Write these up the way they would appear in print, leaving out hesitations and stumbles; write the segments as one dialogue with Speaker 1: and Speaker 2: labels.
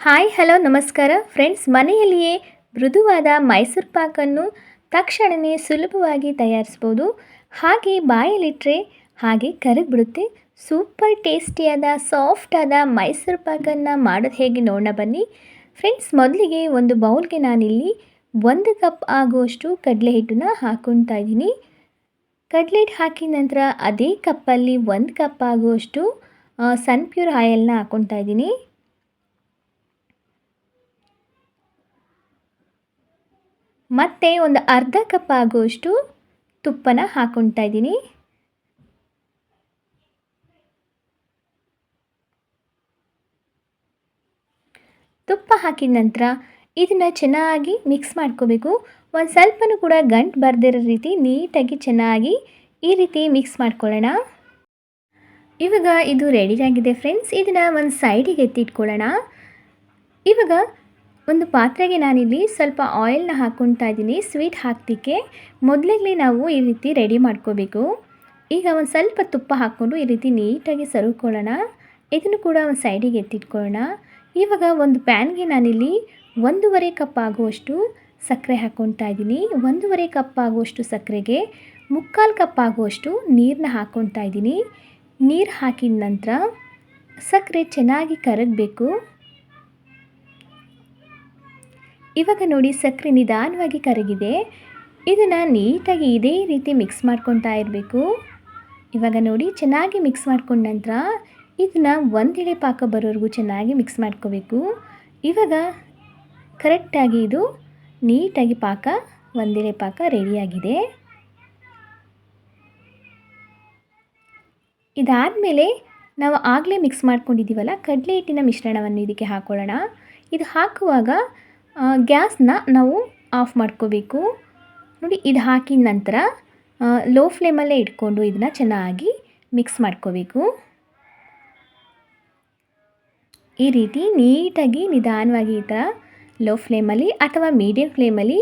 Speaker 1: Hi hello ನಮಸ್ಕಾರ friends, ಮನೆಯಲ್ಲಿಯೇ ಮೃದುವಾದ ಮೈಸೂರು ಪಾಕನ್ನು ತಕ್ಷಣವೇ ಸುಲಭವಾಗಿ ತಯಾರಿಸ್ಬೋದು. ಹಾಗೆ ಬಾಯಲ್ಲಿಟ್ಟರೆ ಹಾಗೆ ಕರಗಿಬಿಡುತ್ತೆ. ಸೂಪರ್ ಟೇಸ್ಟಿಯಾದ ಸಾಫ್ಟಾದ ಮೈಸೂರು ಪಾಕನ್ನು ಮಾಡೋದು ಹೇಗೆ ನೋಡೋಣ ಬನ್ನಿ ಫ್ರೆಂಡ್ಸ್. ಮೊದಲಿಗೆ ಒಂದು ಬೌಲ್ಗೆ ನಾನಿಲ್ಲಿ 1 ಕಪ್ ಆಗುವಷ್ಟು ಕಡಲೆ ಹಿಟ್ಟನ್ನು ಹಾಕ್ಕೊಳ್ತಾ ಇದ್ದೀನಿ. ಕಡಲೆ ಹಿಟ್ಟು ಹಾಕಿದ ನಂತರ ಅದೇ ಕಪ್ಪಲ್ಲಿ 1 ಕಪ್ ಆಗುವಷ್ಟು ಸನ್ಪ್ಯೂರ್ ಆಯಿಲ್ನ ಹಾಕ್ಕೊಳ್ತಾ ಇದ್ದೀನಿ. ಮತ್ತು ಒಂದು ಅರ್ಧ ಕಪ್ ಆಗುವಷ್ಟು ತುಪ್ಪನ ಹಾಕ್ಕೊಳ್ತಾ ಇದ್ದೀನಿ. ತುಪ್ಪ ಹಾಕಿದ ನಂತರ ಇದನ್ನು ಚೆನ್ನಾಗಿ ಮಿಕ್ಸ್ ಮಾಡ್ಕೋಬೇಕು. ಒಂದು ಸ್ವಲ್ಪನೂ ಕೂಡ ಗಂಟು ಬರ್ದಿರೋ ರೀತಿ ನೀಟಾಗಿ ಚೆನ್ನಾಗಿ ಈ ರೀತಿ ಮಿಕ್ಸ್ ಮಾಡ್ಕೊಳ್ಳೋಣ. ಇವಾಗ ಇದು ರೆಡಿಯಾಗಿದೆ ಫ್ರೆಂಡ್ಸ್. ಇದನ್ನು ಒಂದು ಸೈಡಿಗೆ ಎತ್ತಿಟ್ಕೊಳ್ಳೋಣ. ಇವಾಗ ಒಂದು ಪಾತ್ರೆಗೆ ನಾನಿಲ್ಲಿ ಸ್ವಲ್ಪ ಆಯಿಲ್ನ ಹಾಕ್ಕೊಳ್ತಾ ಇದ್ದೀನಿ. ಸ್ವೀಟ್ ಹಾಕ್ತಿಕ್ಕೆ ಮೊದಲಿಗೆ ನಾವು ಈ ರೀತಿ ರೆಡಿ ಮಾಡ್ಕೋಬೇಕು. ಈಗ ಒಂದು ಸ್ವಲ್ಪ ತುಪ್ಪ ಹಾಕ್ಕೊಂಡು ಈ ರೀತಿ ನೀಟಾಗಿ ಸರುಕೊಳ್ಳೋಣ. ಇದನ್ನು ಕೂಡ ಒಂದು ಸೈಡಿಗೆ ಎತ್ತಿಟ್ಕೊಳ್ಳೋಣ. ಇವಾಗ ಒಂದು ಪ್ಯಾನ್ಗೆ ನಾನಿಲ್ಲಿ 1.5 ಕಪ್ ಆಗುವಷ್ಟು ಸಕ್ಕರೆ ಹಾಕ್ಕೊಳ್ತಾ ಇದ್ದೀನಿ. 1.5 ಕಪ್ ಆಗುವಷ್ಟು ಸಕ್ಕರೆಗೆ 3/4 ಕಪ್ ಆಗುವಷ್ಟು ನೀರನ್ನ ಹಾಕ್ಕೊಳ್ತಾ ಇದ್ದೀನಿ. ನೀರು ಹಾಕಿದ ನಂತರ ಸಕ್ಕರೆ ಚೆನ್ನಾಗಿ ಕರಗಬೇಕು. ಇವಾಗ ನೋಡಿ ಸಕ್ಕರೆ ನಿಧಾನವಾಗಿ ಕರಗಿದೆ. ಇದನ್ನು ನೀಟಾಗಿ ಇದೇ ರೀತಿ ಮಿಕ್ಸ್ ಮಾಡ್ಕೊತಾ ಇರಬೇಕು. ಇವಾಗ ನೋಡಿ ಚೆನ್ನಾಗಿ ಮಿಕ್ಸ್ ಮಾಡ್ಕೊಂಡ ನಂತರ ಇದನ್ನು ಒಂದೆಳೆ ಪಾಕ ಬರೋವರೆಗೂ ಚೆನ್ನಾಗಿ ಮಿಕ್ಸ್ ಮಾಡ್ಕೋಬೇಕು. ಇವಾಗ ಕರೆಕ್ಟಾಗಿ ಇದು ನೀಟಾಗಿ ಪಾಕ ಒಂದೆಳೆ ಪಾಕ ರೆಡಿಯಾಗಿದೆ. ಇದಾದಮೇಲೆ ನಾವು ಆಗಲೇ ಮಿಕ್ಸ್ ಮಾಡ್ಕೊಂಡಿದ್ದೀವಲ್ಲ ಕಡಲೆ ಹಿಟ್ಟಿನ ಮಿಶ್ರಣವನ್ನು ಇದಕ್ಕೆ ಹಾಕ್ಕೊಳ್ಳೋಣ. ಇದು ಹಾಕುವಾಗ ಗ್ಯಾಸ್ನ ನಾವು ಆಫ್ ಮಾಡ್ಕೋಬೇಕು. ನೋಡಿ, ಇದು ಹಾಕಿದ ನಂತರ ಲೋ ಫ್ಲೇಮಲ್ಲೇ ಇಟ್ಕೊಂಡು ಇದನ್ನು ಚೆನ್ನಾಗಿ ಮಿಕ್ಸ್ ಮಾಡ್ಕೋಬೇಕು. ಈ ರೀತಿ ನೀಟಾಗಿ ನಿಧಾನವಾಗಿ ಈ ಥರ ಲೋ ಫ್ಲೇಮಲ್ಲಿ ಅಥವಾ ಮೀಡಿಯಮ್ ಫ್ಲೇಮಲ್ಲಿ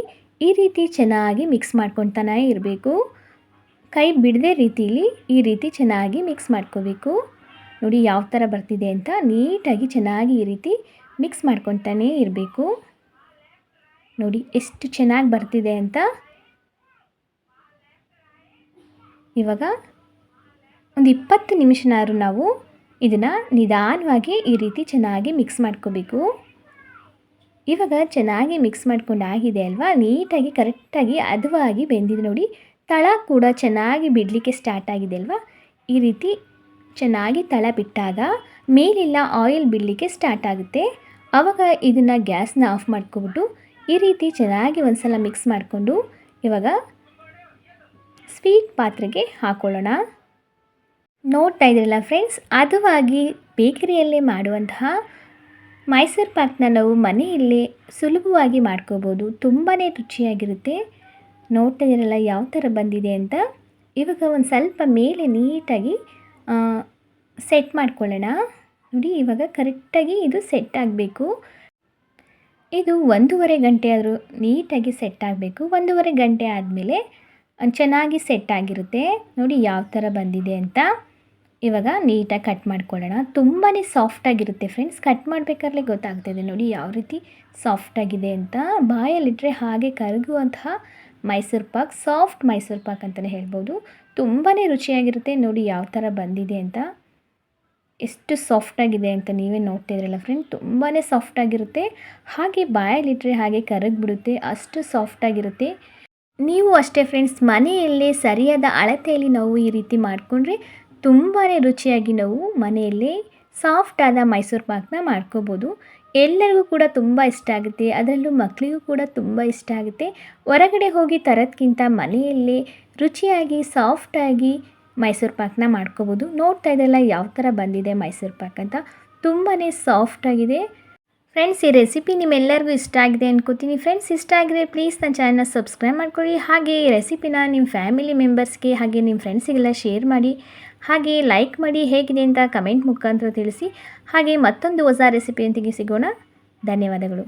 Speaker 1: ಈ ರೀತಿ ಚೆನ್ನಾಗಿ ಮಿಕ್ಸ್ ಮಾಡ್ಕೊತಾನೆ ಇರಬೇಕು. ಕೈ ಬಿಡದೆ ರೀತಿಯಲ್ಲಿ ಈ ರೀತಿ ಚೆನ್ನಾಗಿ ಮಿಕ್ಸ್ ಮಾಡ್ಕೋಬೇಕು. ನೋಡಿ ಯಾವ ಥರ ಬರ್ತಿದೆ ಅಂತ. ನೀಟಾಗಿ ಚೆನ್ನಾಗಿ ಈ ರೀತಿ ಮಿಕ್ಸ್ ಮಾಡ್ಕೊತಾನೆ ಇರಬೇಕು. ನೋಡಿ ಎಷ್ಟು ಚೆನ್ನಾಗಿ ಬರ್ತಿದೆ ಅಂತ. ಇವಾಗ ಒಂದು 20 ನಿಮಿಷನಾದ್ರು ನಾವು ಇದನ್ನು ನಿಧಾನವಾಗಿ ಈ ರೀತಿ ಚೆನ್ನಾಗಿ ಮಿಕ್ಸ್ ಮಾಡ್ಕೋಬೇಕು. ಇವಾಗ ಚೆನ್ನಾಗಿ ಮಿಕ್ಸ್ ಮಾಡ್ಕೊಂಡಾಗಿದೆ ಅಲ್ವಾ, ನೀಟಾಗಿ ಕರೆಕ್ಟಾಗಿ ಹದವಾಗಿ ಬೆಂದಿದೆ ನೋಡಿ. ತಳ ಕೂಡ ಚೆನ್ನಾಗಿ ಬಿಡಲಿಕ್ಕೆ ಸ್ಟಾರ್ಟ್ ಆಗಿದೆ ಅಲ್ವಾ. ಈ ರೀತಿ ಚೆನ್ನಾಗಿ ತಳ ಬಿಟ್ಟಾಗ ಮೇಲೆಲ್ಲ ಆಯಿಲ್ ಬಿಡಲಿಕ್ಕೆ ಸ್ಟಾರ್ಟ್ ಆಗುತ್ತೆ. ಆವಾಗ ಇದನ್ನು ಗ್ಯಾಸ್ನ ಆಫ್ ಮಾಡ್ಕೊಬಿಟ್ಟು ಈ ರೀತಿ ಚೆನ್ನಾಗಿ ಒಂದು ಸಲ ಮಿಕ್ಸ್ ಮಾಡಿಕೊಂಡು ಇವಾಗ ಸ್ವೀಟ್ ಪಾತ್ರೆಗೆ ಹಾಕ್ಕೊಳ್ಳೋಣ. ನೋಡ್ತಾ ಇದ್ದೀರಲ್ಲ ಫ್ರೆಂಡ್ಸ್, ಹದವಾಗಿ ಬೇಕರಿಯಲ್ಲೇ ಮಾಡುವಂತಹ ಮೈಸೂರು ಪಾಕನ್ನ ನಾವು ಮನೆಯಲ್ಲೇ ಸುಲಭವಾಗಿ ಮಾಡ್ಕೋಬೋದು. ತುಂಬಾ ರುಚಿಯಾಗಿರುತ್ತೆ. ನೋಡ್ತಾ ಇದ್ದೀರಲ್ಲ ಯಾವ ಥರ ಬಂದಿದೆ ಅಂತ. ಇವಾಗ ಒಂದು ಸ್ವಲ್ಪ ಮೇಲೆ ನೀಟಾಗಿ ಸೆಟ್ ಮಾಡ್ಕೊಳ್ಳೋಣ. ನೋಡಿ ಇವಾಗ ಕರೆಕ್ಟಾಗಿ ಇದು ಸೆಟ್ ಆಗಬೇಕು. ಇದು 1.5 ಗಂಟೆ ಆದರೂ ನೀಟಾಗಿ ಸೆಟ್ ಆಗಬೇಕು. 1.5 ಗಂಟೆ ಆದಮೇಲೆ ಚೆನ್ನಾಗಿ ಸೆಟ್ ಆಗಿರುತ್ತೆ. ನೋಡಿ ಯಾವ ಥರ ಬಂದಿದೆ ಅಂತ. ಇವಾಗ ನೀಟಾಗಿ ಕಟ್ ಮಾಡ್ಕೊಳ್ಳೋಣ. ತುಂಬಾ ಸಾಫ್ಟಾಗಿರುತ್ತೆ ಫ್ರೆಂಡ್ಸ್. ಕಟ್ ಮಾಡಬೇಕಾದ್ರೆ ಗೊತ್ತಾಗ್ತಾಯಿದೆ ನೋಡಿ ಯಾವ ರೀತಿ ಸಾಫ್ಟಾಗಿದೆ ಅಂತ. ಬಾಯಲ್ಲಿಟ್ಟರೆ ಹಾಗೆ ಕರಗುವಂತಹ ಮೈಸೂರು ಪಾಕ್, ಸಾಫ್ಟ್ ಮೈಸೂರು ಪಾಕ್ ಅಂತಲೇ ಹೇಳ್ಬೋದು. ತುಂಬಾ ರುಚಿಯಾಗಿರುತ್ತೆ. ನೋಡಿ ಯಾವ ಥರ ಬಂದಿದೆ ಅಂತ. ಎಷ್ಟು ಸಾಫ್ಟಾಗಿದೆ ಅಂತ ನೀವೇ ನೋಡ್ತಾ ಇದ್ರಲ್ಲ ಫ್ರೆಂಡ್. ತುಂಬಾ ಸಾಫ್ಟಾಗಿರುತ್ತೆ. ಹಾಗೆ ಬಾಯಲ್ಲಿಟ್ಟರೆ ಹಾಗೆ ಕರಗಿಬಿಡುತ್ತೆ, ಅಷ್ಟು ಸಾಫ್ಟಾಗಿರುತ್ತೆ. ನೀವು ಅಷ್ಟೇ ಫ್ರೆಂಡ್ಸ್, ಮನೆಯಲ್ಲೇ ಸರಿಯಾದ ಅಳತೆಯಲ್ಲಿ ನಾವು ಈ ರೀತಿ ಮಾಡಿಕೊಂಡ್ರೆ ತುಂಬಾ ರುಚಿಯಾಗಿ ನಾವು ಮನೆಯಲ್ಲೇ ಸಾಫ್ಟಾದ ಮೈಸೂರು ಪಾಕನ್ನ ಮಾಡ್ಕೋಬೋದು. ಎಲ್ಲರಿಗೂ ಕೂಡ ತುಂಬ ಇಷ್ಟ ಆಗುತ್ತೆ. ಅದರಲ್ಲೂ ಮಕ್ಕಳಿಗೂ ಕೂಡ ತುಂಬ ಇಷ್ಟ ಆಗುತ್ತೆ. ಹೊರಗಡೆ ಹೋಗಿ ತರೋದಕ್ಕಿಂತ ಮನೆಯಲ್ಲೇ ರುಚಿಯಾಗಿ ಸಾಫ್ಟಾಗಿ ಮೈಸೂರು ಪಾಕನ್ನ ಮಾಡ್ಕೋಬೋದು. ನೋಡ್ತಾ ಇದ್ದಲ್ಲ ಯಾವ ಥರ ಬಂದಿದೆ ಮೈಸೂರು ಪಾಕ್ ಅಂತ. ತುಂಬಾ ಸಾಫ್ಟಾಗಿದೆ ಫ್ರೆಂಡ್ಸ್. ಈ ರೆಸಿಪಿ ನಿಮ್ಮೆಲ್ಲರಿಗೂ ಇಷ್ಟ ಆಗಿದೆ ಅನ್ಕೋತೀನಿ ಫ್ರೆಂಡ್ಸ್. ಇಷ್ಟ ಆಗಿದ್ರೆ ಪ್ಲೀಸ್ ನನ್ನ ಚಾನಲ್ನ ಸಬ್ಸ್ಕ್ರೈಬ್ ಮಾಡ್ಕೊಳ್ಳಿ. ಹಾಗೆ ಈ ರೆಸಿಪಿನ ನಿಮ್ಮ ಫ್ಯಾಮಿಲಿ ಮೆಂಬರ್ಸ್ಗೆ ಹಾಗೆ ನಿಮ್ಮ ಫ್ರೆಂಡ್ಸಿಗೆಲ್ಲ ಶೇರ್ ಮಾಡಿ. ಹಾಗೆ ಲೈಕ್ ಮಾಡಿ, ಹೇಗಿದೆ ಅಂತ ಕಮೆಂಟ್ ಮುಖಾಂತರ ತಿಳಿಸಿ. ಹಾಗೆ ಮತ್ತೊಂದು ಹೊಸ ರೆಸಿಪಿಯೊಂದಿಗೆ ಸಿಗೋಣ. ಧನ್ಯವಾದಗಳು.